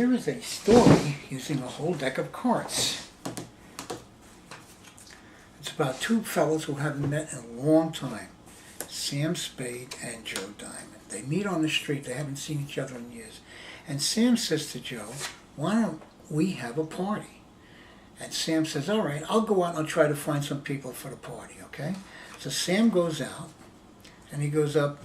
here is a story using a whole deck of cards. It's about two fellows who haven't met in a long time, Sam Spade and Joe Diamond. They meet on the street. They haven't seen each other in years. And Sam says to Joe, why don't we have a party? And Sam says, all right, I'll go out and I'll try to find some people for the party, okay? So Sam goes out, and he goes up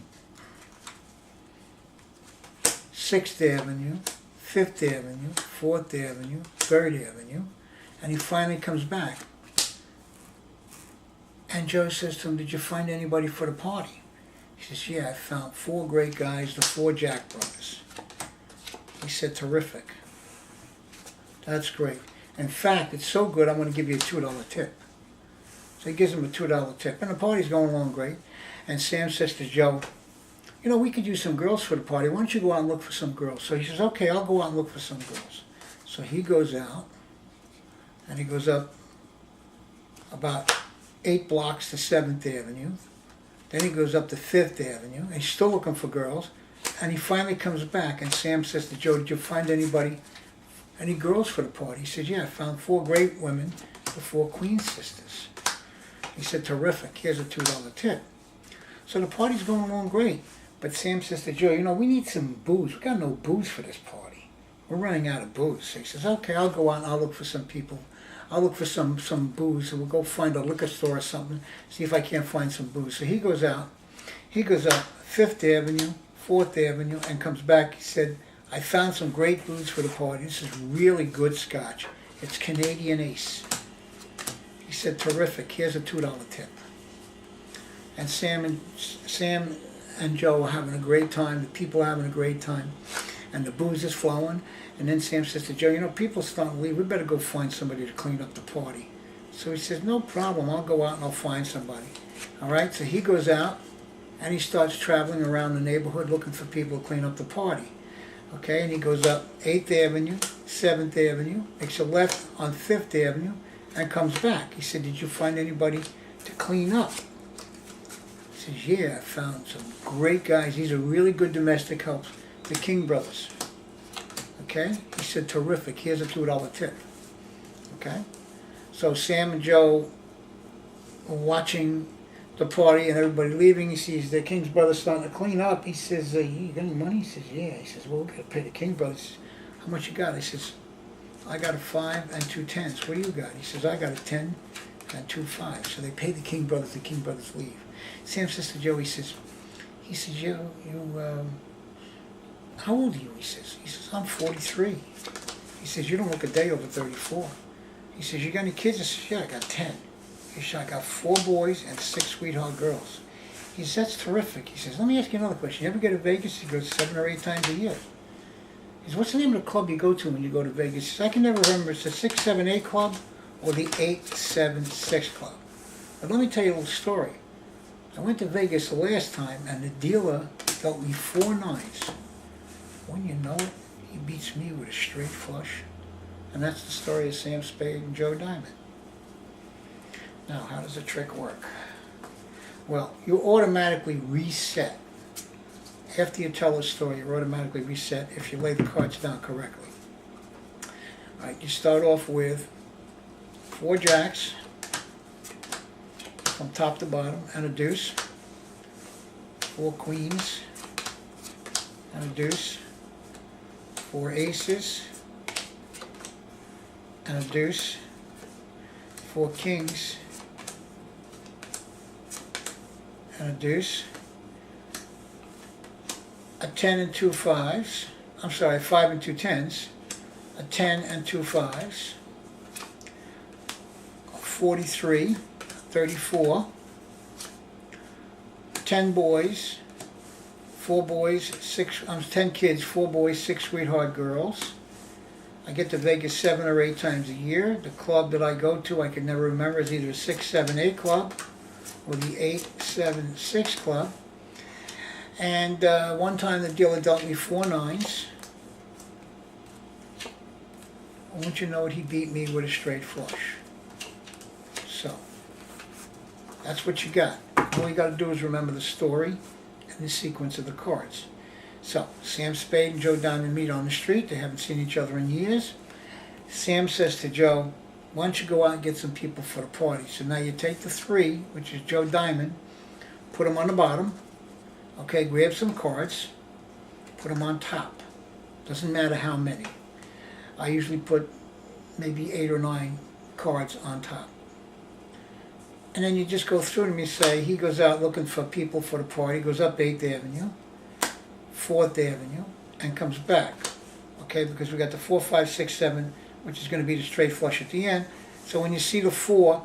6th Avenue, 5th Avenue, 4th Avenue, 3rd Avenue, and he finally comes back. And Joe says to him, did you find anybody for the party? He says, yeah, I found 4 great guys, the 4 Jack brothers. He said, terrific. That's great. In fact, it's so good, I'm going to give you a $2 tip. So he gives him a $2 tip, and the party's going along great. And Sam says to Joe, you know, we could use some girls for the party. Why don't you go out and look for some girls? So he says, okay, I'll go out and look for some girls. So he goes out, and he goes up about 8 blocks to 7th Avenue. Then he goes up to 5th Avenue, and he's still looking for girls. And he finally comes back, and Sam says to Joe, did you find any girls for the party? He said, yeah, I found 4 great women, the 4 Queen sisters. He said, terrific, here's a $2 tip. So the party's going along great. But Sam says to Joe, you know, we need some booze. We got no booze for this party. We're running out of booze. So he says, okay, I'll go out and I'll look for some people. I'll look for some booze, and we'll go find a liquor store or something, see if I can't find some booze. So he goes out. He goes up 5th Avenue, 4th Avenue, and comes back. He said, I found some great booze for the party. This is really good scotch. It's Canadian Ace. He said, terrific. Here's a $2 tip. And Sam and Joe are having a great time. The people are having a great time. And the booze is flowing. And then Sam says to Joe, you know, people are starting to leave. We better go find somebody to clean up the party. So he says, no problem. I'll go out and I'll find somebody. All right? So he goes out, and he starts traveling around the neighborhood looking for people to clean up the party. Okay? And he goes up 8th Avenue, 7th Avenue, makes a left on 5th Avenue, and comes back. He said, did you find anybody to clean up? He says, yeah, I found some great guys. These are really good domestic helps. The King brothers. Okay? He said, terrific. Here's a $2 tip. Okay? So Sam and Joe are watching the party and everybody leaving. He sees the King's brothers starting to clean up. He says, you got any money? He says, yeah. He says, well, we got to pay the King brothers. How much you got? He says, I got a 5 and 2 10s. What do you got? He says, I got a 10 and 2 5s. So they pay the King brothers. The King brothers leave. Sam says to Joe, he says, Joe, how old are you? He says, I'm 43. He says, you don't look a day over 34. He says, you got any kids? I says, yeah, I got 10. He says, I got 4 boys and 6 sweetheart girls. He says, that's terrific. He says, let me ask you another question. You ever go to Vegas? He goes 7 or 8 times a year. He says, what's the name of the club you go to when you go to Vegas? He says, I can never remember. It's the 678 Club or the 876 Club. But let me tell you a little story. I went to Vegas the last time, and the dealer dealt me 4 9s. When you know it, he beats me with a straight flush. And that's the story of Sam Spade and Joe Diamond. Now, how does the trick work? Well, you automatically reset. After you tell a story, you automatically reset if you lay the cards down correctly. All right, you start off with 4 jacks from top to bottom and a deuce, 4 queens and a deuce, 4 aces and a deuce, 4 kings and a deuce, a 10 and 2 5s, I'm sorry, 5 and 2 10s, a 10 and 2 5s, 43, 34, 10 boys, 4 boys, 10 kids, 4 boys, 6 sweetheart girls. I get to Vegas 7 or 8 times a year. The club that I go to, I can never remember, is either 678 Club or the 876 Club. And one time the dealer dealt me 4 9s. I want you to know it, he beat me with a straight flush. So, that's what you got. All you got to do is remember the story and the sequence of the cards. So, Sam Spade and Joe Diamond meet on the street. They haven't seen each other in years. Sam says to Joe, why don't you go out and get some people for the party? So now you take the 3, which is Joe Diamond, put them on the bottom. Okay, grab some cards, put them on top. Doesn't matter how many. I usually put maybe 8 or 9 cards on top. And then you just go through them. You say, he goes out looking for people for the party, goes up 8th Avenue, 4th Avenue, and comes back. Okay, because we got the 4, 5, 6, 7, which is going to be the straight flush at the end. So when you see the 4,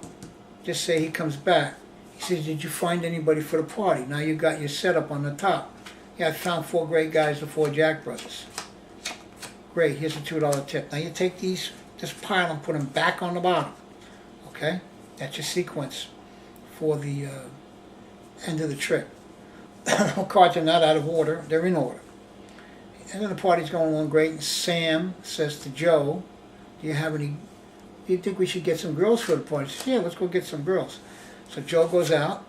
just say he comes back. He says, did you find anybody for the party? Now you got your setup on the top. Yeah, I found 4 great guys, the 4 Jack brothers. Great, here's a $2 tip. Now you take this pile and put them back on the bottom. Okay, that's your sequence for the end of the trick. Cards are not out of order, they're in order. And then the party's going along great, and Sam says to Joe, do you think we should get some girls for the party? He says, yeah, let's go get some girls. So Joe goes out.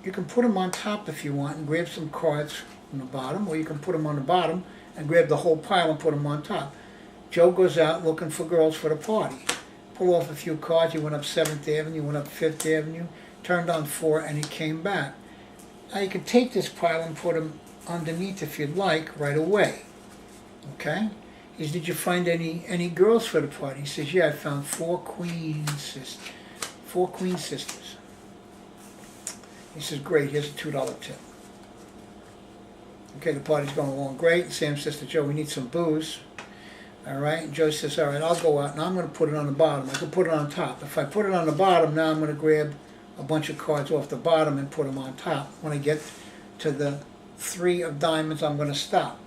You can put them on top if you want and grab some cards from the bottom, or you can put them on the bottom and grab the whole pile and put them on top. Joe goes out looking for girls for the party. Pull off a few cards. He went up 7th Avenue, went up 5th Avenue, turned on 4, and he came back. Now you can take this pile and put them underneath if you'd like right away. Okay? He says, did you find any girls for the party? He says, yeah, I found 4 queen sisters. 4 queen sisters. He says, great, here's a $2 tip. Okay, the party's going along great. Sam says to Joe, we need some booze. All right, and Joe says, all right, I'll go out. Now I'm going to put it on the bottom. I could put it on top. If I put it on the bottom, now I'm going to grab a bunch of cards off the bottom and put them on top. When I get to the 3 of diamonds, I'm going to stop.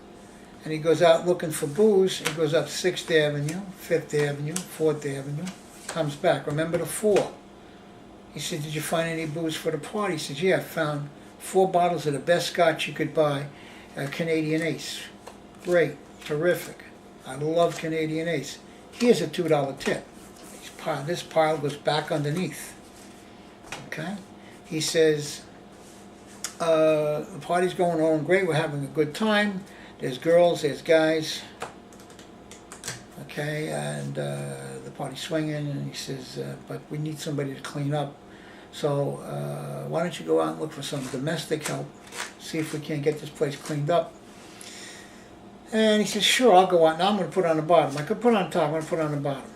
And he goes out looking for booze. He goes up 6th Avenue, 5th Avenue, 4th Avenue, comes back. Remember the 4. He said, did you find any booze for the party? He says, yeah, I found 4 bottles of the best scotch you could buy, Canadian Ace. Great, terrific. I love Canadian Ace. Here's a $2 tip. This pile goes back underneath. Okay? He says, the party's going on great. We're having a good time. There's girls, there's guys. Okay, and the party's swinging, and he says, but we need somebody to clean up. So why don't you go out and look for some domestic help, see if we can't get this place cleaned up. And he says, sure, I'll go out. Now I'm going to put it on the bottom. I could put it on top, I'm going to put it on the bottom.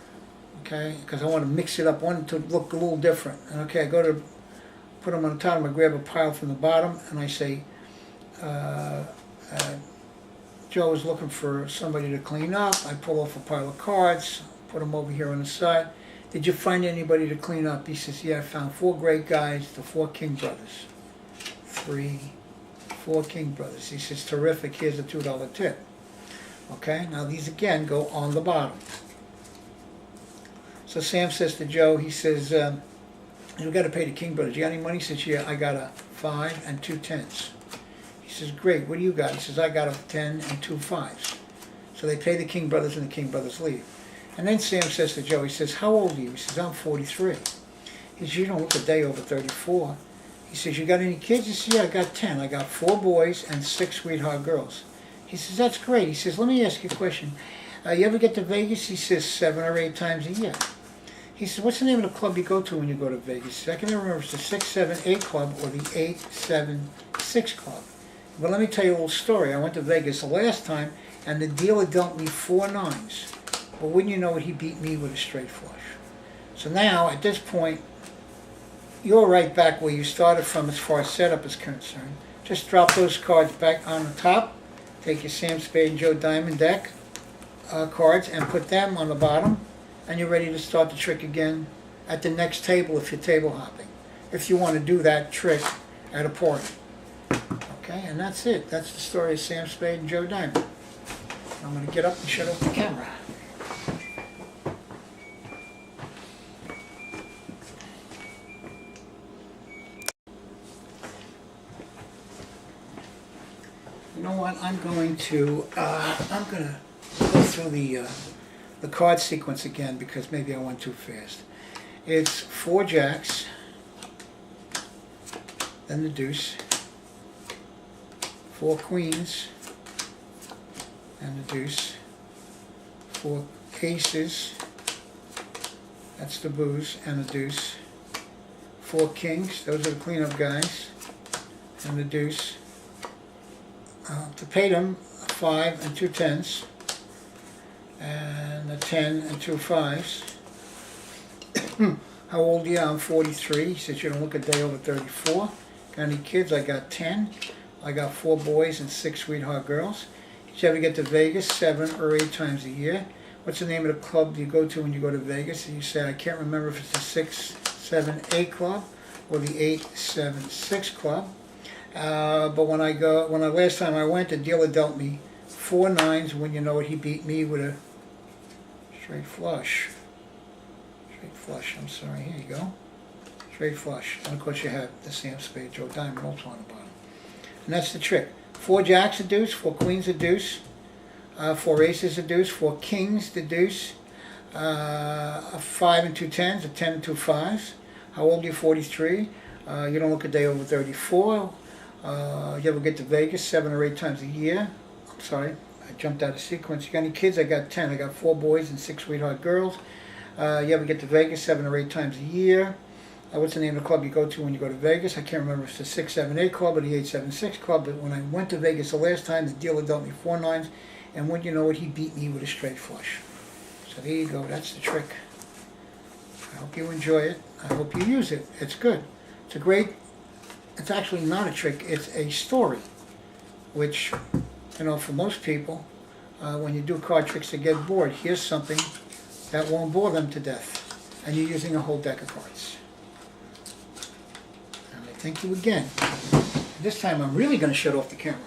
Okay, because I want to mix it up. I want it to look a little different. And okay, I go to put them on the top, I'm going to grab a pile from the bottom, and I say, Joe is looking for somebody to clean up. I pull off a pile of cards, put them over here on the side. Did you find anybody to clean up? He says, yeah, I found 4 great guys, the 4 King brothers. 3, 4 King brothers. He says, terrific, here's a $2 tip. Okay, now these again go on the bottom. So Sam says to Joe, he says, you've got to pay the King brothers. You got any money? He says, yeah, I got a 5 and 2 10s. He says, great, what do you got? He says, I got a 10 and 2 5s. So they pay the King brothers, and the King brothers leave. And then Sam says to Joe, he says, how old are you? He says, I'm 43. He says, you don't look a day over 34. He says, you got any kids? He says, yeah, I got 10. I got 4 boys and 6 sweetheart girls. He says, that's great. He says, let me ask you a question. You ever get to Vegas? He says, 7 or 8 times a year. He says, what's the name of the club you go to when you go to Vegas? He says, I can never remember if it's the 678 club or the 876 club. But let me tell you a little story. I went to Vegas the last time, and the dealer dealt me 4 9s. But wouldn't you know it, he beat me with a straight flush. So now, at this point, you're right back where you started from as far as setup is concerned. Just drop those cards back on the top. Take your Sam Spade and Joe Diamond deck cards and put them on the bottom, and you're ready to start the trick again at the next table if you're table hopping. If you want to do that trick at a party. Okay, and that's it. That's the story of Sam Spade and Joe Diamond. I'm going to get up and shut off the camera. You know what? I'm going to go through the card sequence again because maybe I went too fast. It's 4 jacks, then the deuce, 4 queens, and the deuce. 4 aces, that's the booze, and the deuce. 4 kings, those are the cleanup guys, and the deuce. To pay them, a 5 and 2 10s, and a 10 and 2 5s. How old are you? I'm 43. He says you don't look a day over 34. Got any kids? I got 10. I got 4 boys and 6 sweetheart girls. Did you ever get to Vegas 7 or 8 times a year? What's the name of the club you go to when you go to Vegas? And you say, I can't remember if it's the 6, 7, 8 club or the 8, 7, 6 club. But last time I went, the dealer dealt me 4 9s. When you know it, he beat me with a straight flush. Straight flush, I'm sorry, here you go. Straight flush. And of course you have the Sam Spade, Joe Diamond also on the bottom. And that's the trick. 4 jacks a deuce, 4 queens a deuce, 4 aces a deuce, 4 kings the deuce, a 5 and 2 10s, a 10 and 2 5s. How old are you? 43. You don't look a day over 34. You ever get to Vegas 7 or 8 times a year? I'm sorry, I jumped out of sequence. You got any kids? I got 10. I got 4 boys and 6 sweetheart girls. You ever get to Vegas 7 or 8 times a year? What's the name of the club you go to when you go to Vegas? I can't remember if it's the 6, 7, 8 club or the 8, 7, 6 club, but when I went to Vegas the last time, the dealer dealt me 4 9s, and when you know it, he beat me with a straight flush. So there you go, that's the trick. I hope you enjoy it. I hope you use it. It's good. It's actually not a trick, it's a story, which, you know, for most people, when you do card tricks, they get bored. Here's something that won't bore them to death, and you're using a whole deck of cards. Thank you again. This time I'm really going to shut off the camera.